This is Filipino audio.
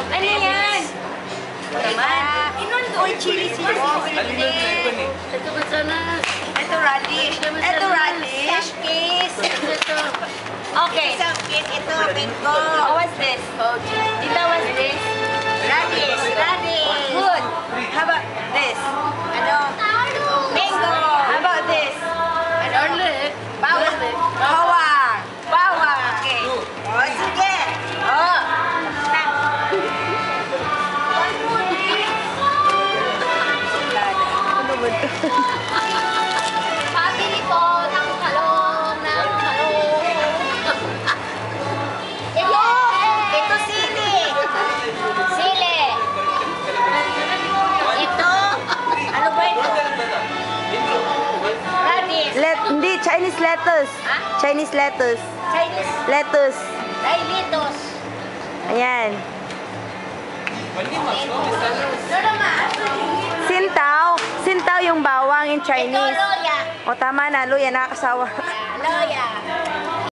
Ano yan? Naman. Uy, chili. Ito ba sana? Ito radish. Ito radish. Kiss. Okay. Ito, bingo. Oh, what's this? Tita, what's this? Radish. Good. How about this? Ano? Bingo. How about this? Bawang. Okay. Oh, sige. Oh. Ano ba ito? Pabili po ng talong. Ito sili. Sili. Ito. Ano ba ito? Radish. Hindi, Chinese lettuce. Ha? Chinese lettuce. Chinese. Lettuce. Dilitos. Ayan. Ano naman? Sintao. Sintao yung bawang in Ito, Chinese. loya. O tama na, luya, nakakasawa. Loya.